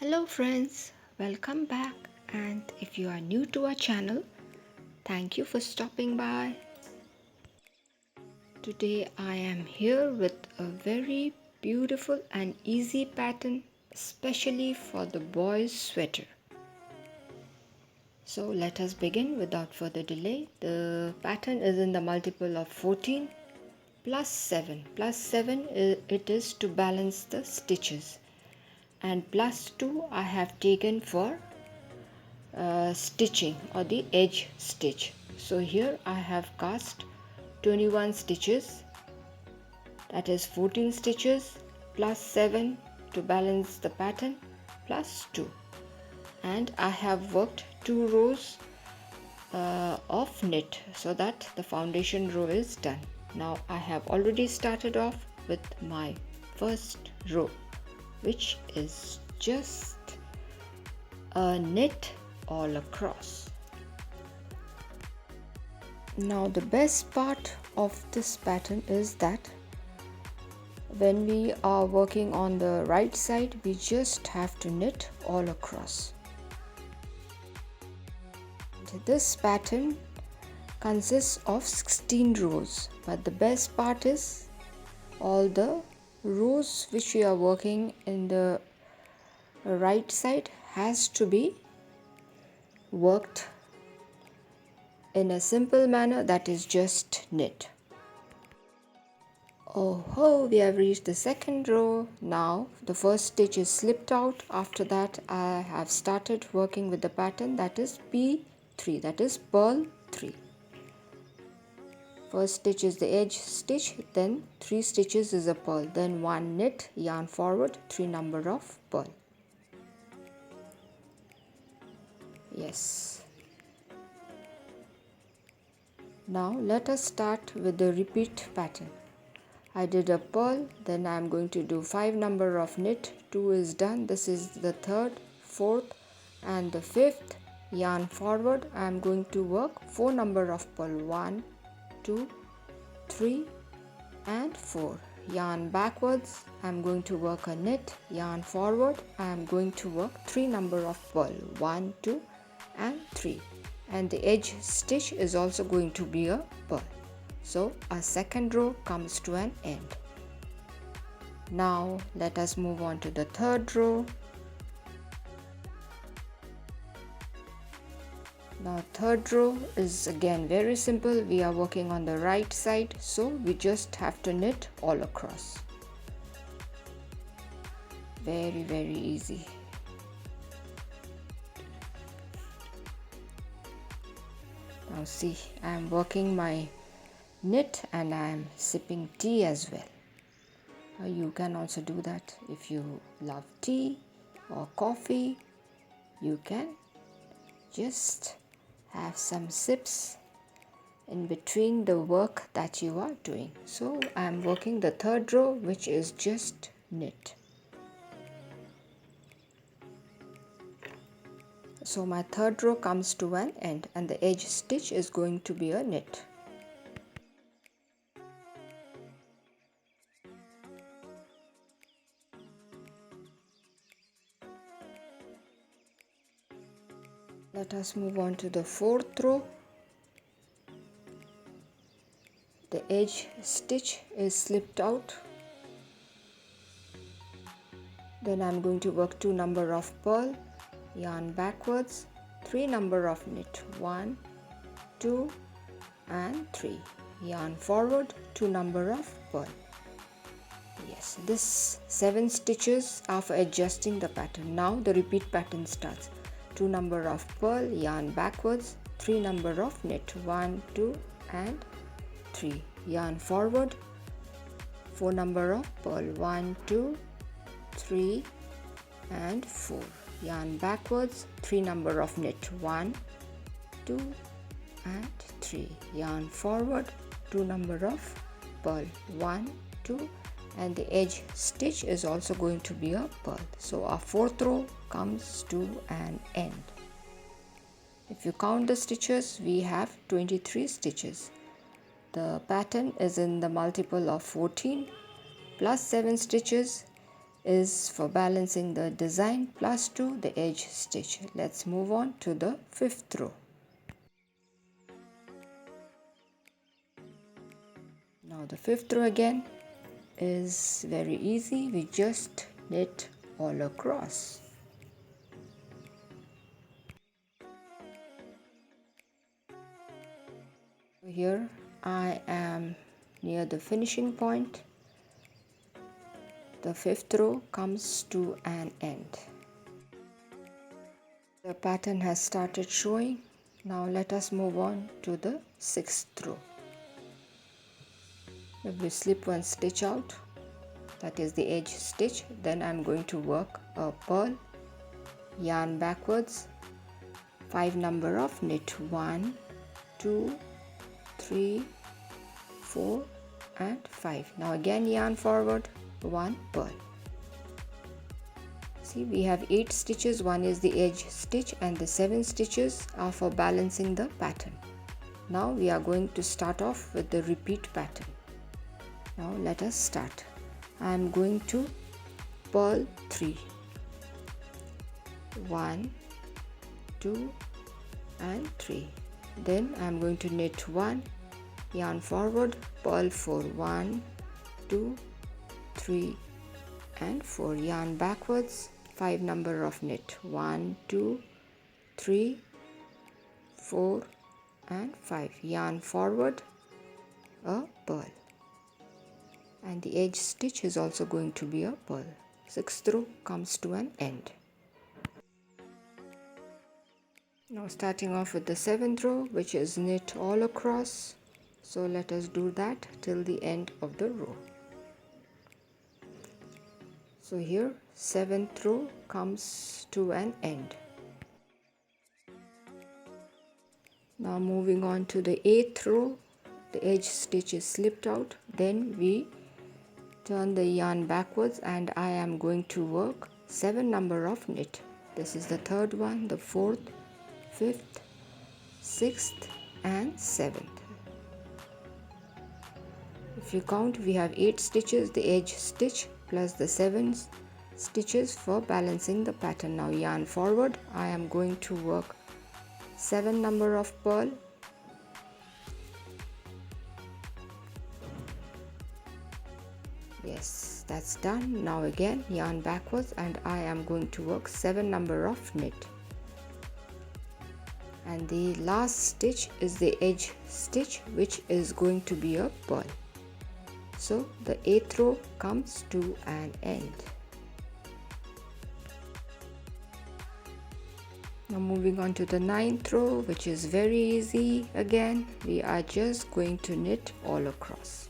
Hello friends, welcome back, and if you are new to our channel, thank you for stopping by. Today I am here with a very beautiful and easy pattern especially for the boys sweater. So let us begin without further delay. The pattern is in the multiple of 14 plus 7. Plus 7 it is to balance the stitches, and plus 2 I have taken for stitching or the edge stitch. So here I have cast 21 stitches, that is 14 stitches plus 7 to balance the pattern plus 2, and I have worked 2 rows of knit so that the foundation row is done. Now I have already started off with my first row, which is just a knit all across. Now the best part of this pattern is that when we are working on the right side, we just have to knit all across. This pattern consists of 16 rows, but the best part is all the rows which we are working in the right side has to be worked in a simple manner, that is just knit. Oh ho, we have reached the second row. Now the first stitch is slipped out. After that I have started working with the pattern, that is P3, that is purl 3. First stitch is the edge stitch, then 3 stitches is a purl, then 1 knit, yarn forward, 3 number of purl. Yes. Now let us start with the repeat pattern. I did a purl, then I am going to do 5 number of knit, 2 is done. This is the third, fourth and the 5th. Yarn forward, I am going to work 4 number of purl, 1, 2, 3 and 4. Yarn backwards, I am going to work a knit. Yarn forward, I am going to work 3 number of purl, 1, 2 and 3, and the edge stitch is also going to be a purl. So our second row comes to an end. Now let us move on to the third row. Now third row is again very simple. We are working on the right side, so we just have to knit all across. Very easy. Now see, I am working my knit and I am sipping tea as well. You can also do that if you love tea or coffee. You can just have some sips in between the work that you are doing. So I am working the third row, which is just knit. So my third row comes to an end and the edge stitch is going to be a knit. Let us move on to the fourth row. The edge stitch is slipped out. Then I am going to work 2 number of purl, yarn backwards, 3 number of knit, 1, 2 and 3. Yarn forward, 2 number of purl. Yes, this 7 stitches are for adjusting the pattern. Now the repeat pattern starts. 2 number of purl, yarn backwards, 3 number of knit, 1, 2 and 3. Yarn forward, 4 number of purl, 1, 2, 3 and 4. Yarn backwards, 3 number of knit, 1, 2 and 3. Yarn forward, 2 number of purl, 1, 2 and the edge stitch is also going to be a purl. So our fourth row comes to an end. If you count the stitches, we have 23 stitches. The pattern is in the multiple of 14 plus 7 stitches. is for balancing the design plus 2 the edge stitch. Let's move on to the 5th row. Now the 5th row again is very easy. We just knit all across. Here I am near the finishing point. The 5th row comes to an end. The pattern has started showing. Now let us move on to the 6th row. If we slip one stitch out, that is the edge stitch, then I'm going to work a purl, yarn backwards, 5 number of knit 1, 2, 3, 4 and 5. Now again yarn forward, 1 purl. See, we have 8 stitches. One is the edge stitch and the 7 stitches are for balancing the pattern. Now we are going to start off with the repeat pattern. Now let us start. I am going to purl 3, 1, 2 and 3. Then I am going to knit 1, yarn forward, purl 4, 1, 2, 3 and 4, yarn backwards, 5 number of knit 1, 2, 3, 4 and 5, yarn forward, a purl, and the edge stitch is also going to be a purl. 6th row comes to an end. Now starting off with the 7th row, which is knit all across, so let us do that till the end of the row. So here 7th row comes to an end. Now moving on to the 8th row, the edge stitch is slipped out, then we turn the yarn backwards and I am going to work 7 number of knit. This is the 3rd one, the 4th, 5th, 6th and 7th. If you count, we have 8 stitches, the edge stitch plus the 7 stitches for balancing the pattern. Now yarn forward, I am going to work 7 number of purl, yes, that's done. Now again yarn backwards and I am going to work 7 number of knit, and the last stitch is the edge stitch, which is going to be a purl. So the 8th row comes to an end. Now moving on to the 9th row, which is very easy. Again we are just going to knit all across.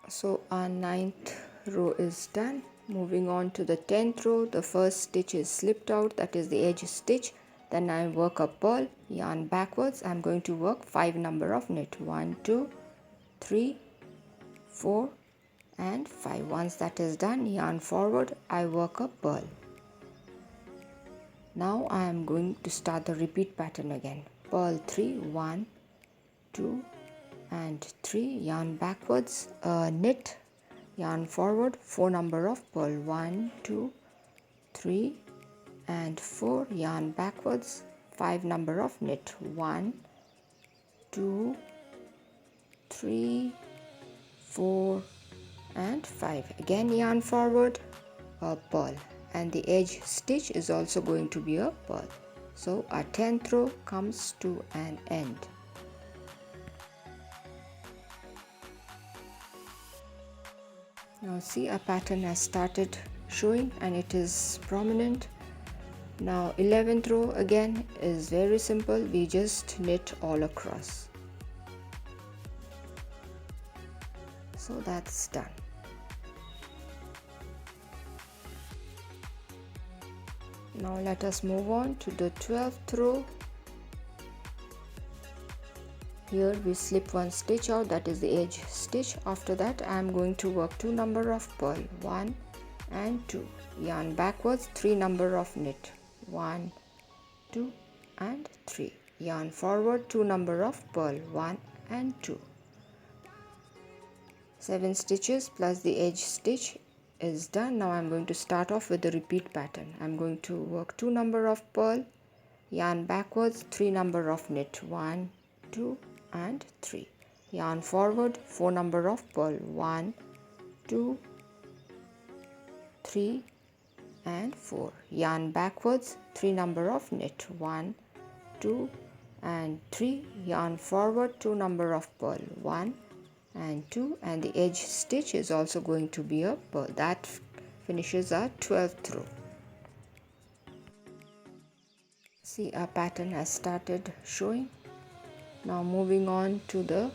So our 9th row is done. Moving on to the 10th row, the first stitch is slipped out, that is the edge stitch. Then I work a purl, yarn backwards. I'm going to work 5 number of knit 1, 2, 3, 4 and 5. Once that is done, yarn forward, I work a purl. Now I am going to start the repeat pattern again. Purl 3, 1, 2 and 3, yarn backwards, knit, yarn forward, 4 number of purl, 1, 2, 3 and 4, yarn backwards, 5 number of knit, 1, 2, 3, 4 and 5. Again yarn forward, a purl, and the edge stitch is also going to be a purl. So our 10th row comes to an end. Now see, a pattern has started showing and it is prominent. Now 11th row again is very simple. We just knit all across. So that's done. Now let us move on to the 12th row. Here we slip one stitch out, that is the edge stitch. After that I am going to work 2 number of purl, 1 and 2, yarn backwards, 3 number of knit, 1, 2 and 3, yarn forward, 2 number of purl, 1 and 2. 7 stitches plus the edge stitch is done. Now I'm going to start off with the repeat pattern. I'm going to work 2 number of purl, yarn backwards, 3 number of knit, 1, 2 and 3. Yarn forward, 4 number of purl, 1, 2, 3 and 4. Yarn backwards, 3 number of knit, 1, 2 and 3. Yarn forward, 2 number of purl, 1 and 2, and the edge stitch is also going to be a purl. That finishes our 12th row. See, our pattern has started showing. Now moving on to the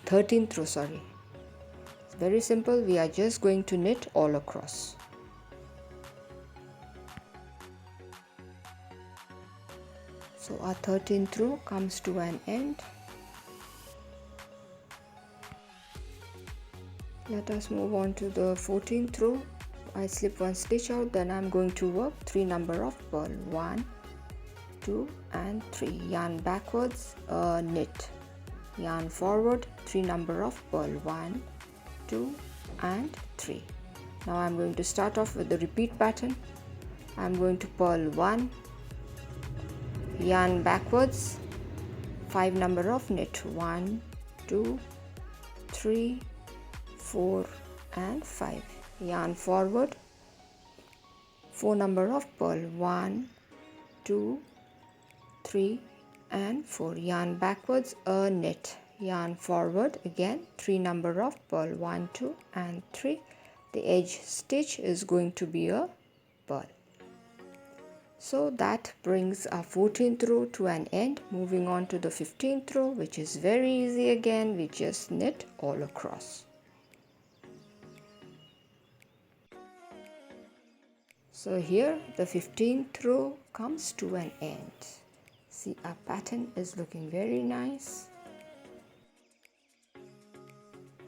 13th row. It's very simple. We are just going to knit all across. So our 13th row comes to an end. Let us move on to the 14th row. I slip 1 stitch out, then I'm going to work 3 number of purl, 1, 2 and 3. Yarn backwards, knit. Yarn forward, 3 number of purl, 1, 2 and 3. Now I'm going to start off with the repeat pattern. I'm going to purl 1, yarn backwards, 5 number of knit, 1, 2, 3, 4 and 5. Yarn forward, 4 number of purl, 1, 2, 3 and 4. Yarn backwards, a knit. Yarn forward again, 3 number of purl, 1, 2 and 3. The edge stitch is going to be a purl. So that brings our 14th row to an end. Moving on to the 15th row, which is very easy again. We just knit all across. So here the 15th row comes to an end. See, our pattern is looking very nice.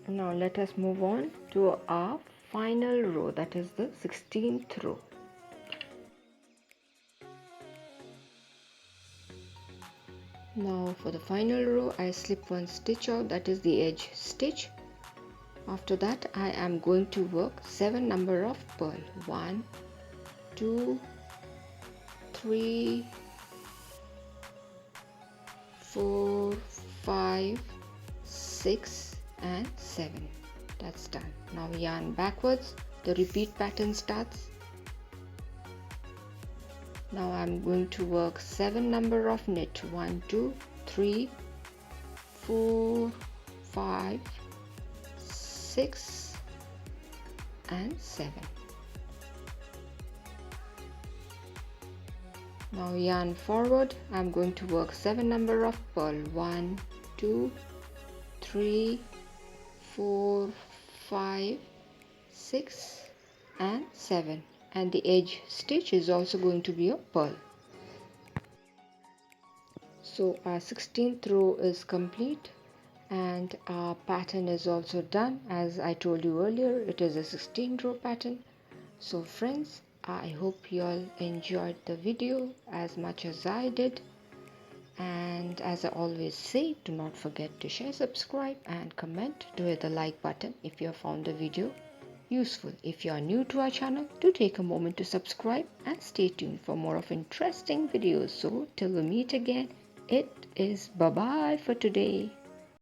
Now let us move on to our final row, that is the 16th row. Now for the final row, I slip 1 stitch out, that is the edge stitch. After that I am going to work 7 number of purl, 1, 2, 3, 4, 5, 6 and 7. That's done. Now yarn backwards, the repeat pattern starts. Now I'm going to work 7 number of knit, 1, 2, 3, 4, 5, 6 and 7. Now yarn forward, I'm going to work 7 number of purl, 1, 2, 3, 4, 5, 6 and 7, and the edge stitch is also going to be a purl. So our 16th row is complete and our pattern is also done. As I told you earlier, it is a 16 row pattern. So friends, I hope you all enjoyed the video as much as I did, and as I always say, do not forget to share, subscribe and comment. Do hit the like button if you have found the video useful. If you are new to our channel, do take a moment to subscribe and stay tuned for more of interesting videos. So till we meet again, it is bye bye for today.